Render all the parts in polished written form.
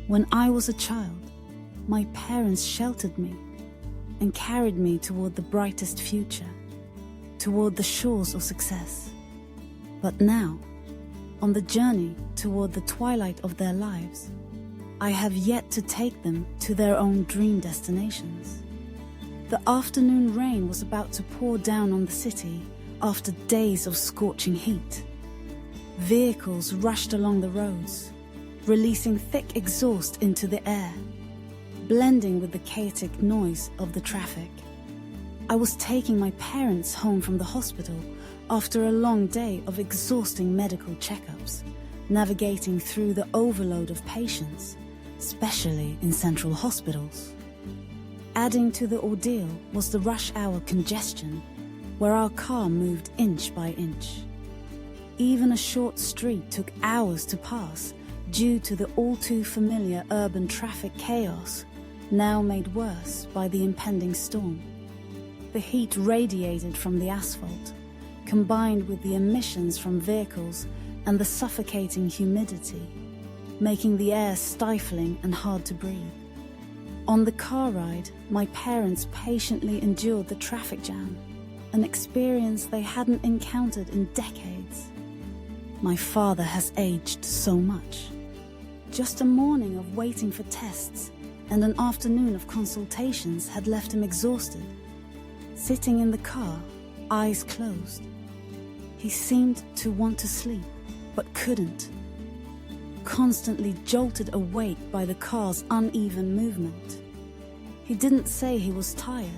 When I was a child, my parents sheltered me and carried me toward the brightest future, toward the shores of success. But now, on the journey toward the twilight of their lives, I have yet to take them to their own dream destinations. The afternoon rain was about to pour down on the city after days of scorching heat. Vehicles rushed along the roads, releasing thick exhaust into the air, blending with the chaotic noise of the traffic. I was taking my parents home from the hospital after a long day of exhausting medical checkups, navigating through the overload of patients, especially in central hospitals. Adding to the ordeal was the rush hour congestion, where our car moved inch by inch. Even a short street took hours to pass due to the all-too-familiar urban traffic chaos, now made worse by the impending storm. The heat radiated from the asphalt, combined with the emissions from vehicles and the suffocating humidity, making the air stifling and hard to breathe. On the car ride, my parents patiently endured the traffic jam, an experience they hadn't encountered in decades. My father has aged so much. Just a morning of waiting for tests and an afternoon of consultations had left him exhausted. Sitting in the car, eyes closed, he seemed to want to sleep, but couldn't. Constantly jolted awake by the car's uneven movement. He didn't say he was tired,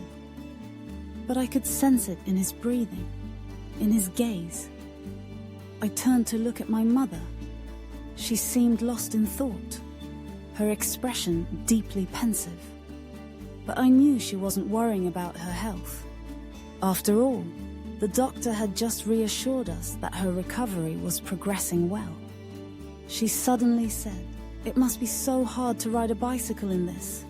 but I could sense it in his breathing, in his gaze. I turned to look at my mother. She seemed lost in thought, her expression deeply pensive. But I knew she wasn't worrying about her health. After all, the doctor had just reassured us that her recovery was progressing well. She suddenly said, "It must be so hard to ride a bicycle in this.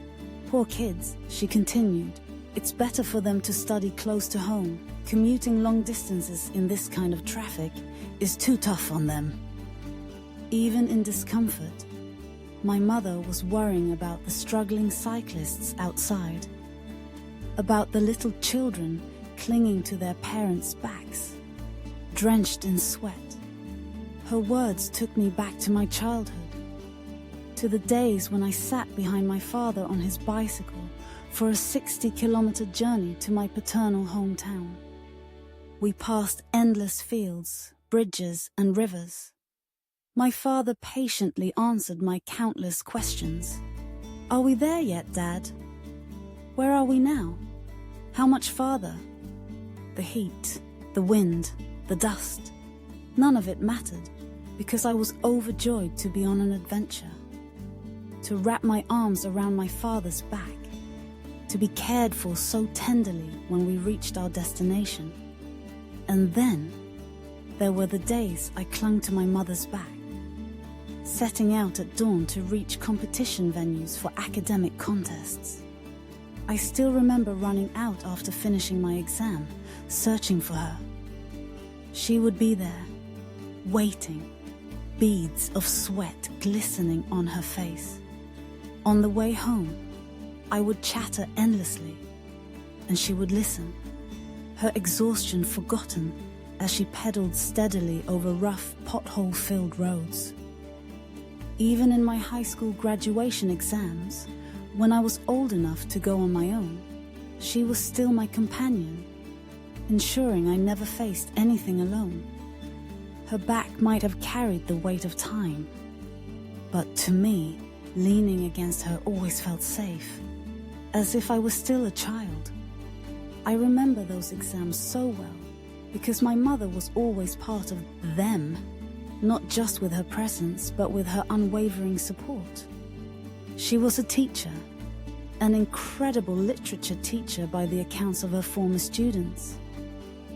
Poor kids," she continued. "It's better for them to study close to home. Commuting long distances in this kind of traffic is too tough on them." Even in discomfort, my mother was worrying about the struggling cyclists outside, about the little children clinging to their parents' backs, drenched in sweat. Her words took me back to my childhood, to the days when I sat behind my father on his bicycle for a 60-kilometer journey to my paternal hometown. We passed endless fields, bridges, and rivers. My father patiently answered my countless questions. "Are we there yet, Dad? Where are we now? How much farther?" The heat, the wind, the dust, none of it mattered, because I was overjoyed to be on an adventure, to wrap my arms around my father's back, to be cared for so tenderly when we reached our destination. And then there were the days I clung to my mother's back, setting out at dawn to reach competition venues for academic contests. I still remember running out after finishing my exam, searching for her. She would be there, waiting, beads of sweat glistening on her face. On the way home, I would chatter endlessly, and she would listen, her exhaustion forgotten as she pedaled steadily over rough, pothole-filled roads. Even in my high school graduation exams, when I was old enough to go on my own, she was still my companion, ensuring I never faced anything alone. Her back might have carried the weight of time, but to me, leaning against her always felt safe, as if I was still a child. I remember those exams so well, because my mother was always part of them, not just with her presence, but with her unwavering support. She was a teacher, an incredible literature teacher by the accounts of her former students.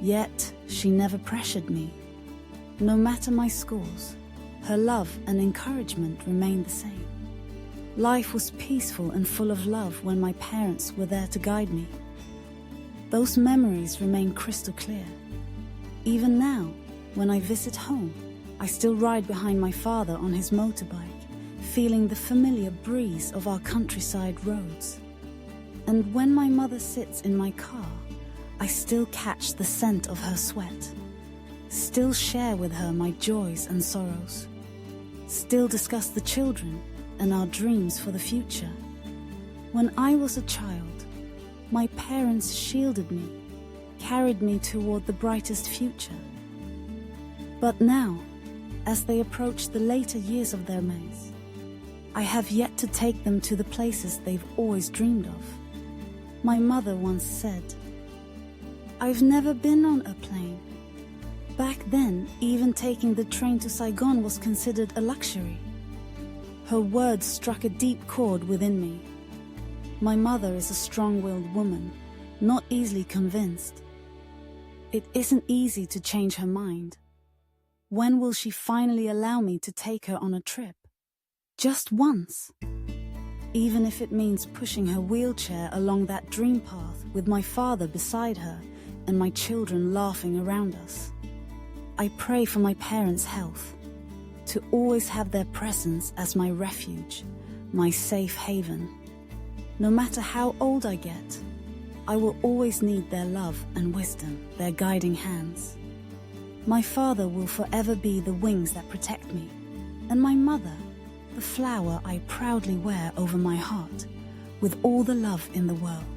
Yet, she never pressured me. No matter my scores, her love and encouragement remained the same. Life was peaceful and full of love when my parents were there to guide me. Those memories remain crystal clear. Even now, when I visit home, I still ride behind my father on his motorbike, feeling the familiar breeze of our countryside roads. And when my mother sits in my car, I still catch the scent of her sweat, still share with her my joys and sorrows, still discuss the children and our dreams for the future. When I was a child, my parents shielded me, carried me toward the brightest future. But now, as they approach the later years of their maze, I have yet to take them to the places they've always dreamed of. My mother once said, "I've never been on a plane." Back then, even taking the train to Saigon was considered a luxury. Her words struck a deep chord within me. My mother is a strong-willed woman, not easily convinced. It isn't easy to change her mind. When will she finally allow me to take her on a trip? Just once. Even if it means pushing her wheelchair along that dream path with my father beside her and my children laughing around us. I pray for my parents' health, to always have their presence as my refuge, my safe haven. No matter how old I get, I will always need their love and wisdom, their guiding hands. My father will forever be the wings that protect me, and my mother, the flower I proudly wear over my heart, with all the love in the world.